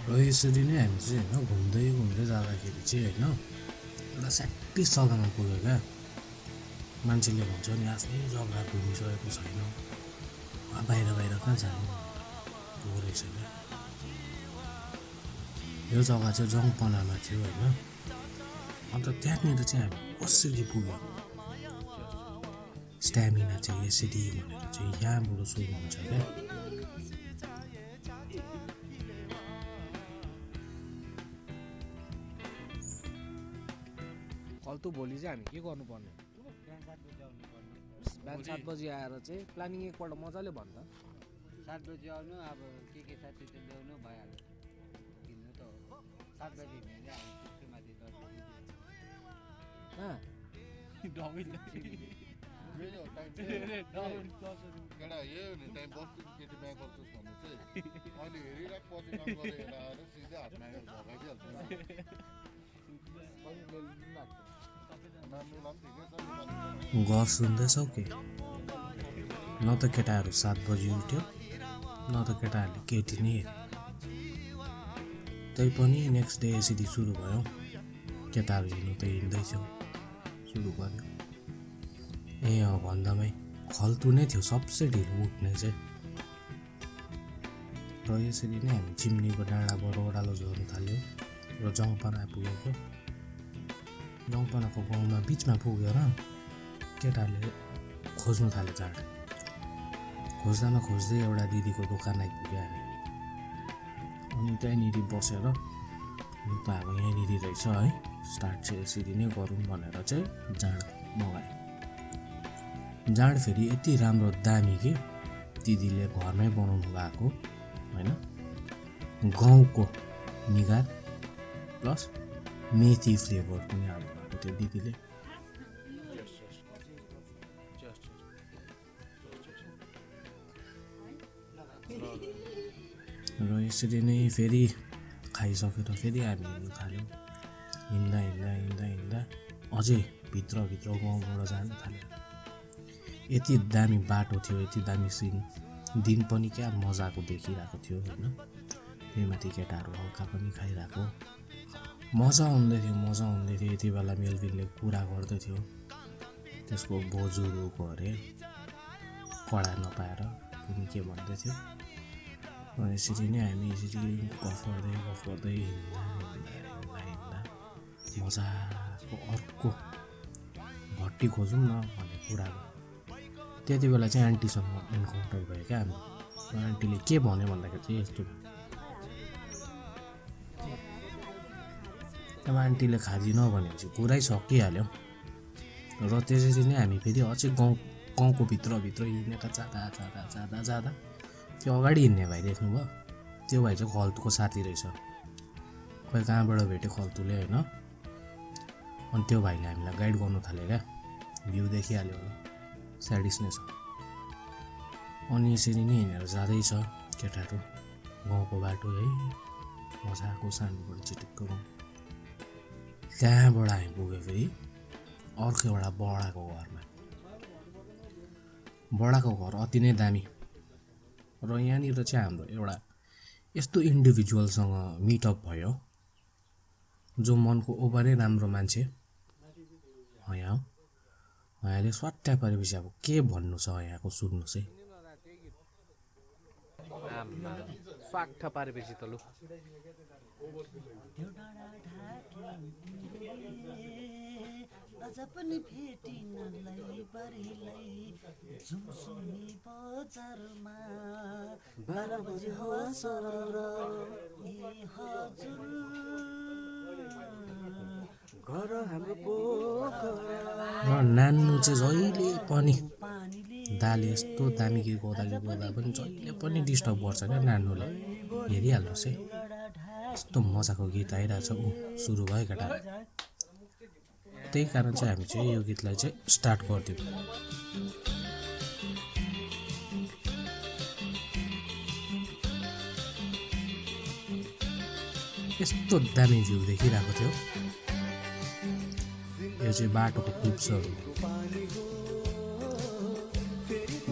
र यसरी नै हामी चाहिँ होइन घुम्दै घुम्दै जाँदाखेरि चाहिँ होइन एउटा स्याटिस जग्गामा पुग्यो क्या। मान्छेले भन्छ नि आफ्नै जग्गा घुमिसकेको छैन, बाहिर बाहिर कहाँ जानु पुगो रहेछ क्या। यो जग्गा चाहिँ जङपनामा थियो होइन। अन्त त्यहाँनिर चाहिँ हामी कसरी पुग्यो, स्ट्यामिना चाहिँ यसरी भनेर चाहिँ यहाँबाट सोध्नुहुन्छ क्या। कल्तु भोलि चाहिँ हामी के गर्नुपर्ने, बिहान 7 बजी आएर चाहिँ प्लानिङ एकपल्ट मजाले भन्छ। 7 बजी आउनु, अब के साथी त ल्याउनु भइहाल्छ, किन्नु त हो। 7 बजी हिँडेर हामी पुग्छु माथि 10 बजी। केटा यही हो नि टाइम बस्छु केटी बिहा गर्छस् भने चाहिँ अहिले हेरिरहेको पछि काम गरेर आएर सिधै हातमा झगाइदिइहाल्छ। गफ सुन्दैछौ के? न त केटाहरू 7 बजी उठ्यो, न त केटाहरूले केटी नै हेऱ्यो। तै पनि नेक्स्ट डे यसरी सुरु भयो। केटाहरू हिँड्नु त हिँड्दैथ्यो, सुरु गर्यो। ए अँ, भन्दामै खल्तु नै थियो सबसे ढिलो उठ्ने चाहिँ। र यसरी नै हामी चिम्नीको डाँडाबाट ओह्रालो झर्नु थाल्यो र जङपना पुगेको। जङपनाको गाउँमा बिचमा पुगेर केटाहरूले खोज्नु थाल्यो झाड। खोज्दामा खोज्दै एउटा दिदीको दोकान आइपुग्यो हामी। अनि त्यहीँनिर बसेर त अब यहीँनिर रहेछ है, स्टार्ट चाहिँ यसरी नै गरौँ भनेर चाहिँ जाँड मगायो। जाँड फेरि यति राम्रो दामी कि दिदीले घरमै बनाउनु भएको होइन, गाउँको निगार प्लस मेथी फ्लेभर पनि हाल्नु भएको थियो दिदीले। र यसरी नै फेरि खाइसकेर फेरि हामी हिँड्नु थाल्यौँ। हिँड्दा हिँड्दा हिँड्दा हिँड्दा अझै भित्रभित्र गाउँबाट जानु थाल्यो। यति दामी बाटो थियो, यति दामी सिन, दिन पनि क्या मजाको देखिरहेको थियो होइन। त्यही माथि केटाहरू हल्का पनि खाइरहेको, मजा आउँदै थियो मजा आउँदै थियो। यति बेला मेलभिनले कुरा गर्दै थियो त्यसको बोजूको अरे कडा नपाएर कुनै के भन्दै थियो। यसरी नै हामी यसरी गफ गर्दै हिँड्दा मजाको अर्को भट्टी खोजौँ न भन्ने कुरा भयो। त्यति बेला चाहिँ आन्टीसँग इन्काउन्टर भयो क्या हामी। आन्टीले के भन्यो भन्दाखेरि चाहिँ यस्तो, अब आन्टीले खादिनँ भनेपछि पुरै सकिहाल्यो। र त्यसरी नै हामी फेरि अझै गाउँको भित्रभित्र हिँडेर जाँदा जाँदा जाँदा जाँदा त्यो अगाडि हिँड्ने भाइ देख्नुभयो, त्यो भाइ चाहिँ खल्तुको साथी रहेछ। खोइ कहाँबाट भेट्यो खल्तुले होइन। अनि त्यो भाइले हामीलाई गाइड गर्नु थाल्यो क्या। भ्यू देखिहाल्यो होला, स्याडिस नै छ। अनि यसरी नै हिँडेर जाँदैछ केटाहरू, गाउँको बाटो है, मजाको सानोबाट चिटिक्क गाउँ। त्यहाँबाट हामी पुग्यो फेरि अर्को एउटा बडाको घरमा। बडाको घर अति नै दामी। र यहाँनिर चाहिँ हाम्रो एउटा यस्तो इन्डिभिजुअलसँग मिटअप भयो जो मनको ओभरै राम्रो मान्छे हो। यहाँले स्वाट्टा पारेपछि अब के भन्नु छ यहाँको सुन्नु चाहिँ। स्वाट्टा पारेपछि त लु अझ पनि भेटिनलाई बरेलाई झुमसुमी बजारमा 12 बजे हो सरर ए हजुर घर हाम्रो पोखरा। र नान्नु चाहिँ जहिले पनि दाल यस्तो दामी गीत गाउँदा पनि जहिले पनि डिस्टर्ब गर्छ क्या नान्नुले। हेरिहाल्नुहोस् है, यस्तो मजाको गीत आइरहेछ। सुरु भयो केटा। त्यही कारण चाहिँ हामी चाहिँ यो गीतलाई चाहिँ स्टार्ट गरिदिउँ। यस्तो दामी भ्यू देखिरहेको थियो। यो चाहिँ बाटोको क्लिप्सहरू,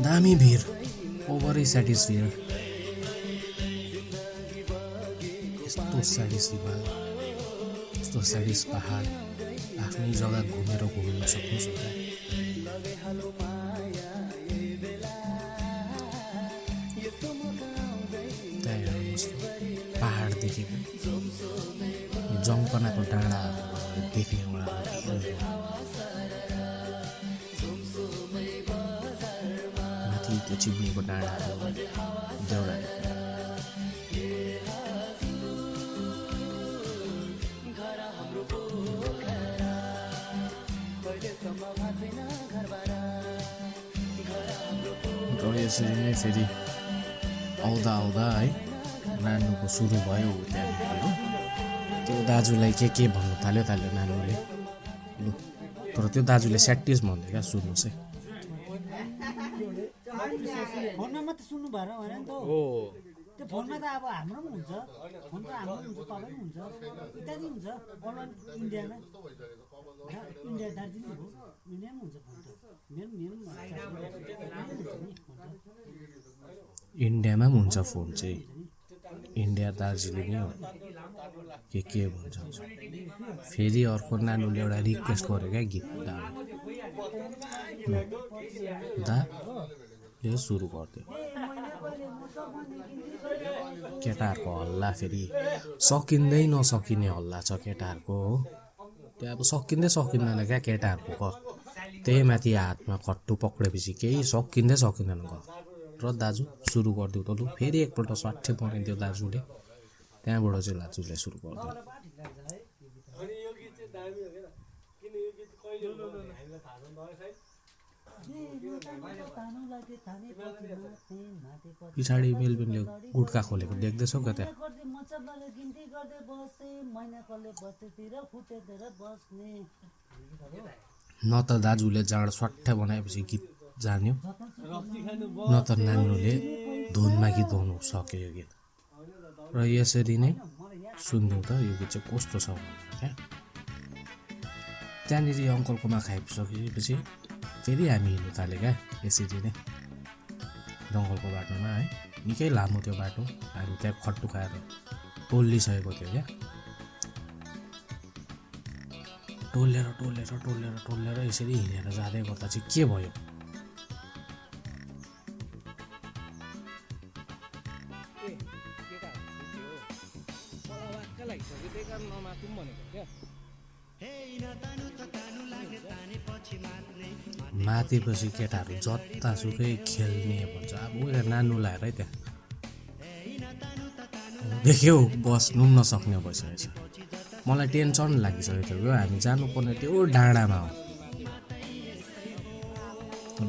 दामी भिड, ओभरै सेटिस्फायर। यस्तो साइडिस हिमाल, यस्तो साइडिस पहाड, आफ्नै जग्गा घुमेर घुम्न सक्नुहोस् होला। त्यहाँ हेर्नुहोस् पहाड देखेको, यो जङ्गपनाको डाँडाहरू देख्ने उहाँहरू धेरै हो। माथि त्यो चिम्नीको डाँडाहरू देउरा र यसरी नै फेरि आउँदा आउँदा है नानुको सुरु भयो त्यहाँदेखि हो। त्यो दाजुलाई के भन्नु थाल्यो नानुले, लु तर त्यो दाजुले स्याटिस भन्दै क्या, सुन्नुहोस् है। फोनमा मात्रै सुन्नु भएर भने नि त हो त्यो फोनमा त अब हाम्रो पनि हुन्छ, फोन त हाम्रो पनि हुन्छ, तपाईँ पनि हुन्छ, इत्यादि हुन्छ। अल इन्डियामा इन्डिया दार्जिलिङ हो, इन्डियामा हुन्छ फोन त। मेरो इन्डियामा पनि हुन्छ फोन चाहिँ, इन्डिया दार्जिलिङै हो के भन्छ। फेरि अर्को नानुले एउटा रिक्वेस्ट गर्यो क्या गीत दा यो सुरु गरिदियो। केटाहरूको हल्ला फेरि सकिँदै नसकिने हल्ला छ केटाहरूको हो। त्यो अब सकिँदैन क्या केटाहरूको। त्यही माथि हातमा खट्टु पक्रेपछि केही सकिँदैन र दाजु सुरु गरिदिउ त लु। फेरि एकपल्ट स्वाट्ठै बनाइदियो दाजुले, त्यहाँबाट चाहिँ दाजुले सुरु गरिदियो। पछाडि मेलबिनले गुट्का खोलेको देख्दैछौ क्या त्यहाँ। न त दाजुले जाँड स्वाट्ठै बनाएपछि गीत जान्यो, न त नानुले धुनमा गीत गाउनु सक्यो यो गीत। र यसरी नै सुनिदिउँ त यो गीत चाहिँ कस्तो छ भनेर क्या। त्यहाँनिर अङ्कलकोमा खाइसकेपछि फेरि हामी हिँड्नु थाल्यो क्या। यसरी नै जङ्गलको बाटोमा है, निकै लामो त्यो बाटो, हामी त्यहाँ खट्टु खाएर टोल्लिसकेको थियो क्या। टोलेर यसरी हिँडेर जाँदै गर्दा चाहिँ के भयो, माथेपछि केटाहरू जतासुकै खेल्ने भन्छ। अब उयो नानु लाएर है त्यहाँ देख्यौ बस्नु पनि नसक्ने भइसकेको छ। मलाई टेन्सन लागिसकेको थियो, हामी जानुपर्ने त्यो डाँडामा हो।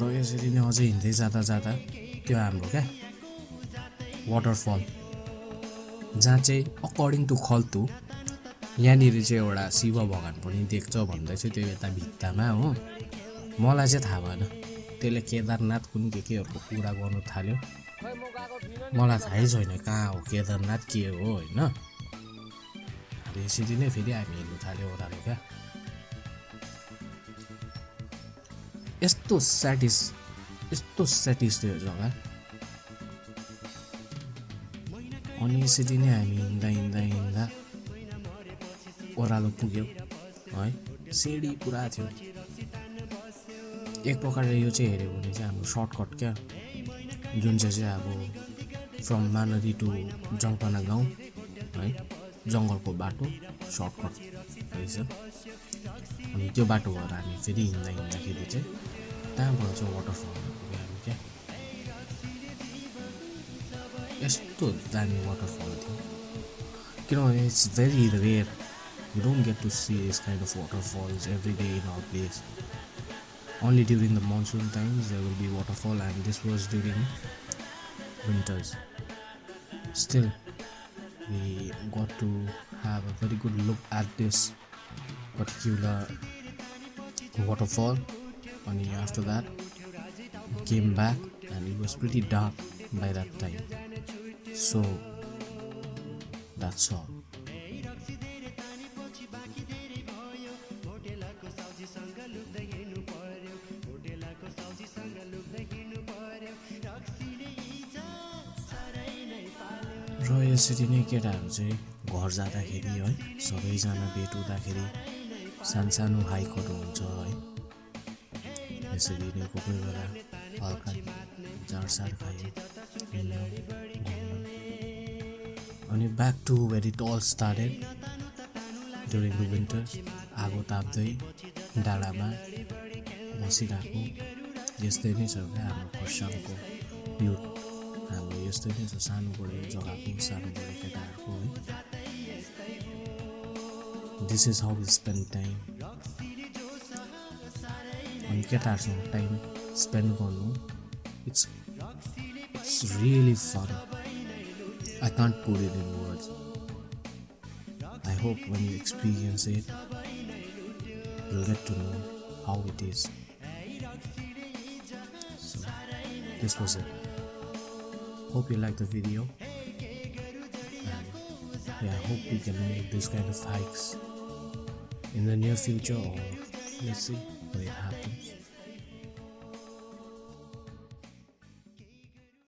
र यसरी नै अझै हिँड्दै जाँदा त्यो हाम्रो क्या वाटरफल, जहाँ चाहिँ अकर्डिङ टु खल्तु यहाँनिर चाहिँ एउटा शिव भगवान पनि देख्छ भन्दैछ त्यो यता भित्तामा हो। मलाई चाहिँ थाहा भएन, त्यसले केदारनाथ कुन केहरूको कुरा गर्नु थाल्यो। मलाई थाहै छैन कहाँ हो केदारनाथ के हो होइन। यसरी नै फेरि हामी हिँड्नु थाल्यो ओह्रालो क्या। यस्तो स्याटिस थियो जग्गा। अनि यसरी नै हामी हिँड्दा ओह्रालो पुग्यो है। सिडी पुरा थियो। एक प्रकारले यो चाहिँ हेऱ्यो भने चाहिँ हाम्रो सर्टकट क्या, जुन चाहिँ अब फ्रम मानरी टु जङ्गपना गाउँ है, जङ्गलको बाटो सर्टकट रहेछ। अनि त्यो बाटो भएर हामी फेरि हिँड्दाखेरि चाहिँ त्यहाँबाट चाहिँ वाटरफल पुग्यो हामी क्या। यस्तो दामी वाटरफल थियो किनभने it's very rare, you don't get to see this kind of waterfalls every day in our place. Only during the monsoon times there will be waterfall, and this was during winters. Still, we got to have a very good look at this particular waterfall. And after that, we came back and it was pretty dark by that time. So, that's all. र यसरी नै केटाहरू चाहिँ घर जाँदाखेरि है सबैजना भेट हुँदाखेरि सानो हाइकहरू हुन्छ है। यसरी नै कोही कोही बेला हल्का झारसार खायो हिँड्यो घुम्यो। अनि back to where it all started during the winter. आगो ताप्दै डाँडामा बसिरहेको यस्तै नै छ क्या हाम्रो खरसाङको युथ। हाम्रो यस्तै नै छ सानोबडे जग्गाको सानोबडे केटाहरूको है। This is how we spend time. अनि केटाहरूसँग टाइम स्पेन्ड गर्नु it's really fun. I can't put it in words. I hope when you experience it, you'll get to know how it is. So, this was it. Hope you liked the video. And yeah, I hope we can make this kind of hikes in the near future, or let's see when it happens.